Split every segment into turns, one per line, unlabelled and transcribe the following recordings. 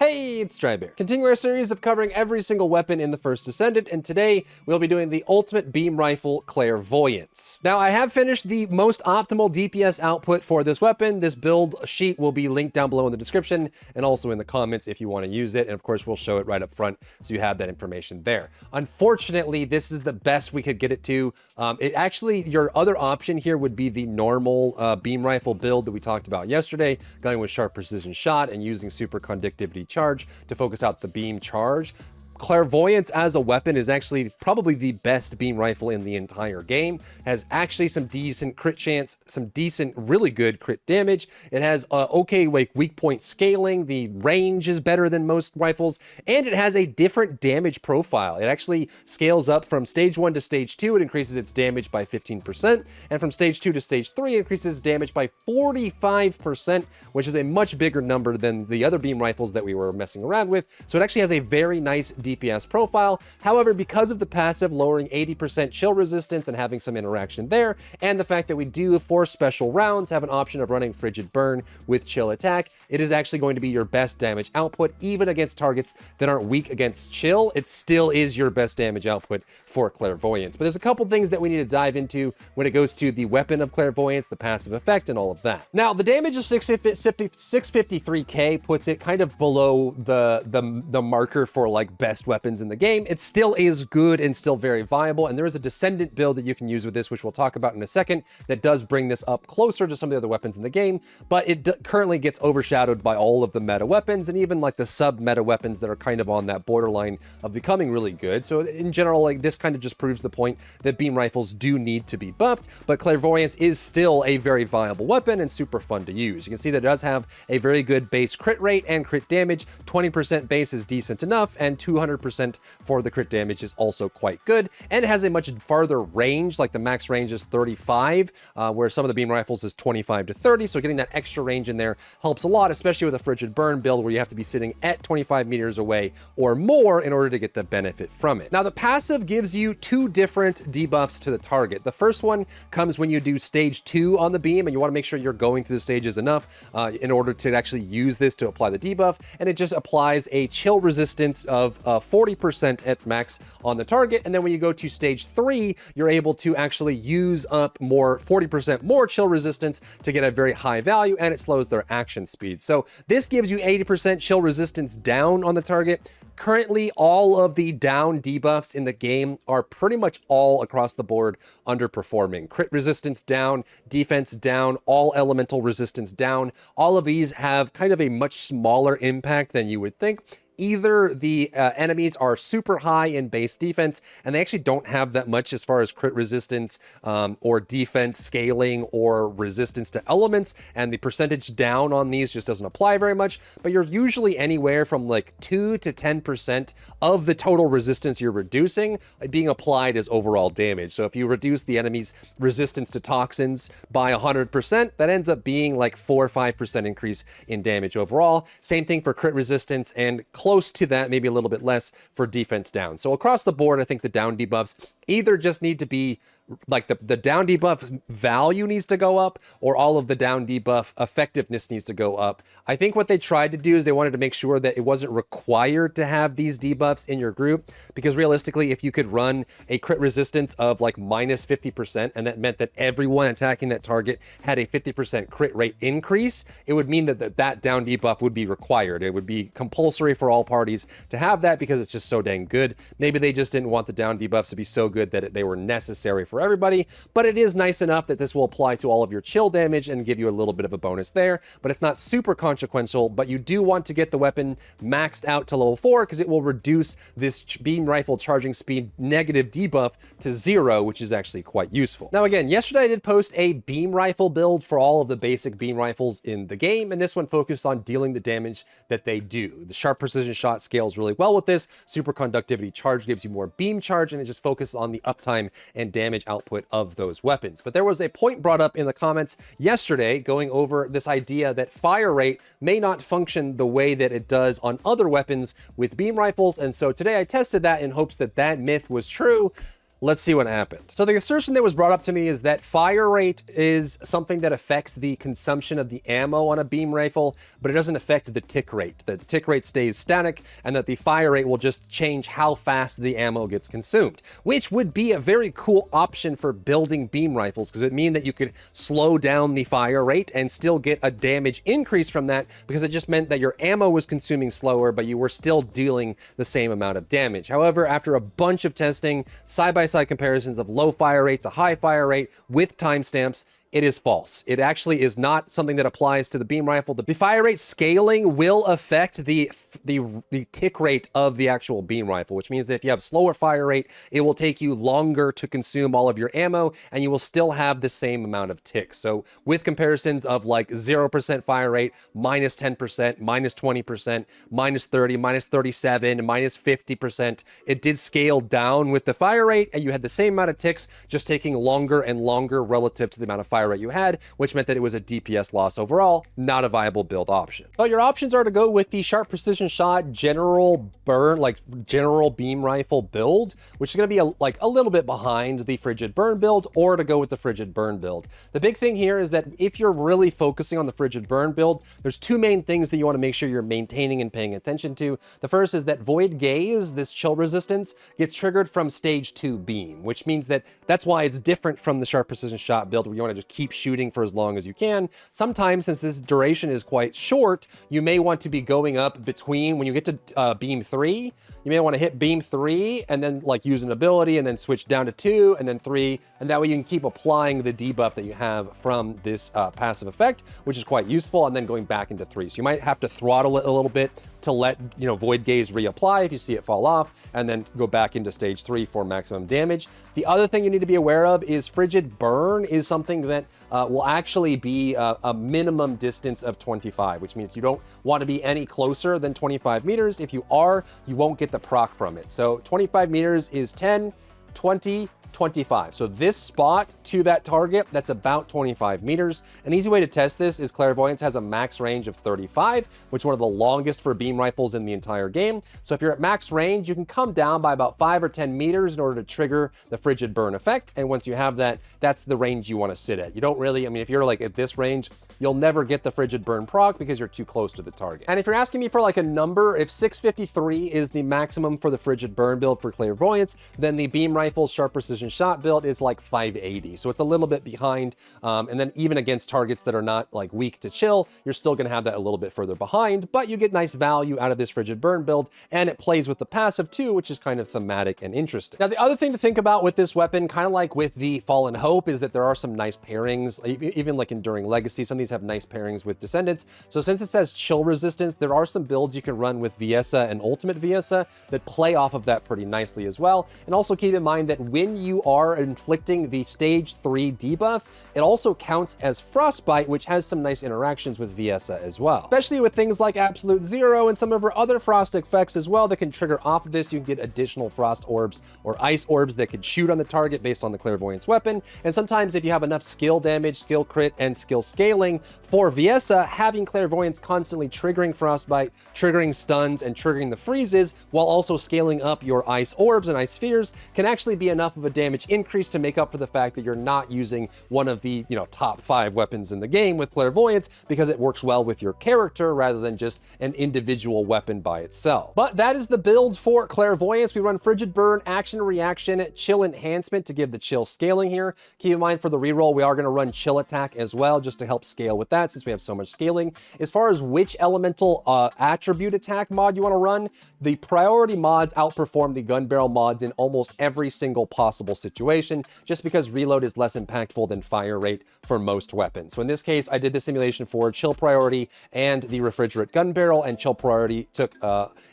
Hey, it's Drybear. Continuing our series of covering every single weapon in the First Descendant, and today we'll be doing the ultimate beam rifle, Clairvoyance. Now, I have finished the most optimal DPS output for this weapon. This build sheet will be linked down below in the description and also in the comments if you want to use it, and of course we'll show it right up front so you have that information there. Unfortunately, this is the best we could get it to. Your other option here would be the normal beam rifle build that we talked about yesterday, going with sharp precision shot and using super conductivity charge to focus out the beam charge. Clairvoyance as a weapon is actually probably the best beam rifle in the entire game. Has actually some decent crit chance, some decent, really good crit damage. It has okay like weak point scaling. The range is better than most rifles, and it has a different damage profile. It actually scales up from stage 1 to stage 2. It increases its damage by 15%, and from stage 2 to stage 3, it increases damage by 45%, which is a much bigger number than the other beam rifles that we were messing around with. So it actually has a very nice DPS profile. However, because of the passive lowering 80% chill resistance and having some interaction there, and the fact that we do, for special rounds, have an option of running Frigid Burn with chill attack, it is actually going to be your best damage output, even against targets that aren't weak against chill. It still is your best damage output for Clairvoyance. But there's a couple things that we need to dive into when it goes to the weapon of Clairvoyance, the passive effect, and all of that. Now, the damage of 653k puts it kind of below the marker for like best weapons in the game. It still is good and still very viable, and there is a Descendant build that you can use with this, which we'll talk about in a second, that does bring this up closer to some of the other weapons in the game, but it currently gets overshadowed by all of the meta weapons and even like the sub-meta weapons that are kind of on that borderline of becoming really good. So in general, like this kind of just proves the point that beam rifles do need to be buffed, but Clairvoyance is still a very viable weapon and super fun to use. You can see that it does have a very good base crit rate and crit damage. 20% base is decent enough, and 200% for the crit damage is also quite good, and it has a much farther range. Like the max range is 35, where some of the beam rifles is 25 to 30, so getting that extra range in there helps a lot, especially with a Frigid Burn build where you have to be sitting at 25 meters away or more in order to get the benefit from it. Now, the passive gives you two different debuffs to the target. The first one comes when you do stage 2 on the beam, and you want to make sure you're going through the stages enough in order to actually use this to apply the debuff, and it just applies a chill resistance of 40% at max on the target. And then when you go to stage 3, you're able to actually use up more 40% more chill resistance to get a very high value, and it slows their action speed. So this gives you 80% chill resistance down on the target. Currently, all of the down debuffs in the game are pretty much all across the board underperforming. Crit resistance down, defense down, all elemental resistance down. All of these have kind of a much smaller impact than you would think. Either the enemies are super high in base defense, and they actually don't have that much as far as crit resistance or defense scaling or resistance to elements, and the percentage down on these just doesn't apply very much, but you're usually anywhere from like 2 to 10% of the total resistance you're reducing being applied as overall damage. So if you reduce the enemy's resistance to toxins by 100%, that ends up being like 4 or 5% increase in damage overall. Same thing for crit resistance, and close to that, maybe a little bit less for defense down. So across the board, I think the down debuffs either just need to be like the down debuff value needs to go up, or all of the down debuff effectiveness needs to go up. I think what they tried to do is they wanted to make sure that it wasn't required to have these debuffs in your group, because realistically, if you could run a crit resistance of like minus 50%, and that meant that everyone attacking that target had a 50% crit rate increase, it would mean that that down debuff would be required. It would be compulsory for all parties to have that because it's just so dang good. Maybe they just didn't want the down debuffs to be so good that they were necessary for everybody, but it is nice enough that this will apply to all of your chill damage and give you a little bit of a bonus there, but it's not super consequential. But you do want to get the weapon maxed out to level 4 because it will reduce this beam rifle charging speed negative debuff to 0, which is actually quite useful. Now again, yesterday I did post a beam rifle build for all of the basic beam rifles in the game, and this one focused on dealing the damage that they do. The sharp precision shot scales really well with this. Super conductivity charge gives you more beam charge, and it just focuses on the uptime and damage output of those weapons. But there was a point brought up in the comments yesterday going over this idea that fire rate may not function the way that it does on other weapons with beam rifles, and so today I tested that in hopes that that myth was true. Let's see what happened. So the assertion that was brought up to me is that fire rate is something that affects the consumption of the ammo on a beam rifle, but it doesn't affect the tick rate. The tick rate stays static, and that the fire rate will just change how fast the ammo gets consumed, which would be a very cool option for building beam rifles, because it means that you could slow down the fire rate and still get a damage increase from that, because it just meant that your ammo was consuming slower, but you were still dealing the same amount of damage. However, after a bunch of testing, side-by-side comparisons of low fire rate to high fire rate with timestamps, it is false. It actually is not something that applies to the beam rifle. The fire rate scaling will affect the tick rate of the actual beam rifle, which means that if you have slower fire rate, it will take you longer to consume all of your ammo, and you will still have the same amount of ticks. So with comparisons of like 0% fire rate, minus 10%, minus 20%, minus 30, minus 37, minus 50%, it did scale down with the fire rate, and you had the same amount of ticks, just taking longer and longer relative to the amount of fire rate you had, which meant that it was a DPS loss overall, not a viable build option. But your options are to go with the sharp precision shot general burn, like general beam rifle build, which is going to be a little bit behind the Frigid Burn build, or to go with the Frigid Burn build. The big thing here is that if you're really focusing on the Frigid Burn build, there's two main things that you want to make sure you're maintaining and paying attention to. The first is that Void Gaze, this chill resistance, gets triggered from stage 2 beam, which means that that's why it's different from the sharp precision shot build, where you want to just keep shooting for as long as you can. Sometimes, since this duration is quite short, you may want to be going up between, when you get to beam 3, you may want to hit beam 3 and then like use an ability and then switch down to 2 and then 3, and that way you can keep applying the debuff that you have from this passive effect, which is quite useful, and then going back into 3. So you might have to throttle it a little bit to let, Void Gaze reapply if you see it fall off, and then go back into stage 3 for maximum damage. The other thing you need to be aware of is Frigid Burn is something that will actually be a minimum distance of 25, which means you don't want to be any closer than 25 meters. If you are, you won't get the proc from it. So 25 meters is 10, 20, 25. So this spot to that target, that's about 25 meters. An easy way to test this is Clairvoyance has a max range of 35, which is one of the longest for beam rifles in the entire game. So if you're at max range, you can come down by about 5 or 10 meters in order to trigger the Frigid Burn effect. And once you have that, that's the range you want to sit at. You don't really, if you're like at this range, you'll never get the Frigid Burn proc because you're too close to the target. And if you're asking me for like a number, if 653 is the maximum for the Frigid Burn build for Clairvoyance, then the beam rifle sharp precision shot build is like 580. So it's a little bit behind. And then even against targets that are not like weak to chill, you're still going to have that a little bit further behind, but you get nice value out of this Frigid Burn build, and it plays with the passive too, which is kind of thematic and interesting. Now, the other thing to think about with this weapon, kind of like with the Fallen Hope, is that there are some nice pairings, even like Enduring Legacy. Some of these have nice pairings with Descendants. So since it says chill resistance, there are some builds you can run with Viessa and Ultimate Viessa that play off of that pretty nicely as well. And also keep in mind that when you are inflicting the stage 3 debuff, it also counts as Frostbite, which has some nice interactions with Viessa as well. Especially with things like Absolute Zero and some of her other frost effects as well that can trigger off of this. You can get additional frost orbs or ice orbs that can shoot on the target based on the Clairvoyance weapon. And sometimes if you have enough skill damage, skill crit, and skill scaling for Viessa, having Clairvoyance constantly triggering Frostbite, triggering stuns, and triggering the freezes, while also scaling up your ice orbs and ice spheres, can actually be enough of a damage increase to make up for the fact that you're not using one of the top 5 weapons in the game with Clairvoyance, because it works well with your character rather than just an individual weapon by itself. But that is the build for Clairvoyance. We run Frigid Burn, Action Reaction, Chill Enhancement to give the chill scaling here. Keep in mind for the reroll, we are going to run Chill Attack as well, just to help scale with that since we have so much scaling. As far as which elemental attribute attack mod you want to run, the priority mods outperform the gun barrel mods in almost every single possible situation, just because reload is less impactful than fire rate for most weapons. So in this case, I did the simulation for chill priority and the refrigerate gun barrel, and chill priority took,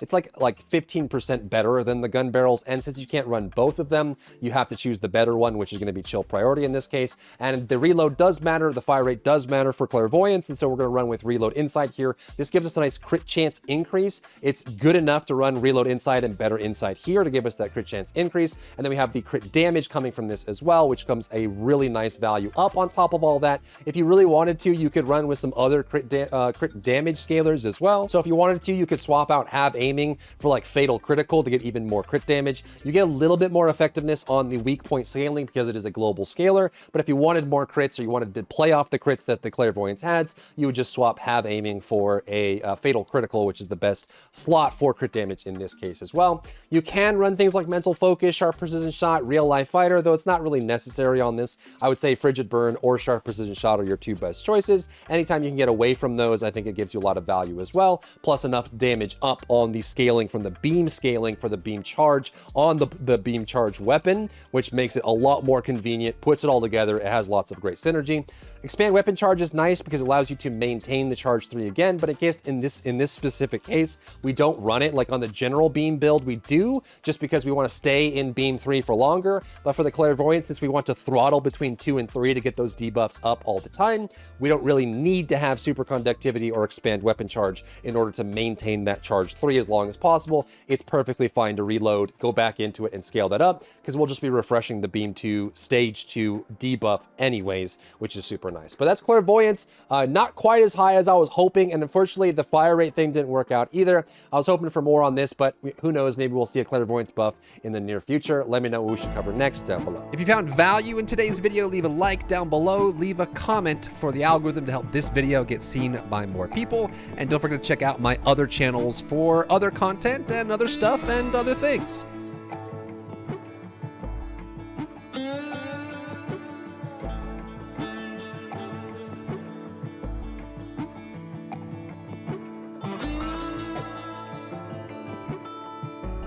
it's like 15% better than the gun barrels. And since you can't run both of them, you have to choose the better one, which is going to be chill priority in this case. And the reload does matter, the fire rate does matter for Clairvoyance, and so we're going to run with reload insight here. This gives us a nice crit chance increase. It's good enough to run reload insight and better insight here to give us that crit chance increase. And then we have the crit damage coming from this as well, which comes a really nice value up on top of all that. If you really wanted to, you could run with some other crit damage scalers as well. So if you wanted to, you could swap out have aiming for like fatal critical to get even more crit damage. You get a little bit more effectiveness on the weak point scaling because it is a global scaler. But if you wanted more crits or you wanted to play off the crits that the Clairvoyance has, you would just swap have aiming for a fatal critical, which is the best slot for crit damage in this case as well. You can run things like mental focus, sharp precision shot, real life fighter, though it's not really necessary on this. I would say Frigid Burn or sharp precision shot are your two best choices. Anytime you can get away from those, I think it gives you a lot of value as well, plus enough damage up on the scaling from the beam scaling for the beam charge on the beam charge weapon, which makes it a lot more convenient, puts it all together. It has lots of great synergy. Expand weapon charge is nice because it allows you to maintain the charge 3 again, but I guess in this specific case, we don't run it. Like on the general beam build, we do, just because we want to stay in beam 3 for longer. But for the Clairvoyance, since we want to throttle between 2 and 3 to get those debuffs up all the time, we don't really need to have superconductivity or expand weapon charge in order to maintain that charge 3 as long as possible. It's perfectly fine to reload, go back into it and scale that up, because we'll just be refreshing the beam 2 stage 2 debuff anyways, which is super nice. But that's Clairvoyance. Not quite as high as I was hoping, and unfortunately the fire rate thing didn't work out either. I was hoping for more on this, but who knows, maybe we'll see a Clairvoyance buff in the near future. Let me know what we should cover next down below. If you found value in today's video, leave a like down below, leave a comment for the algorithm to help this video get seen by more people, and don't forget to check out my other channels for other content and other stuff and other things.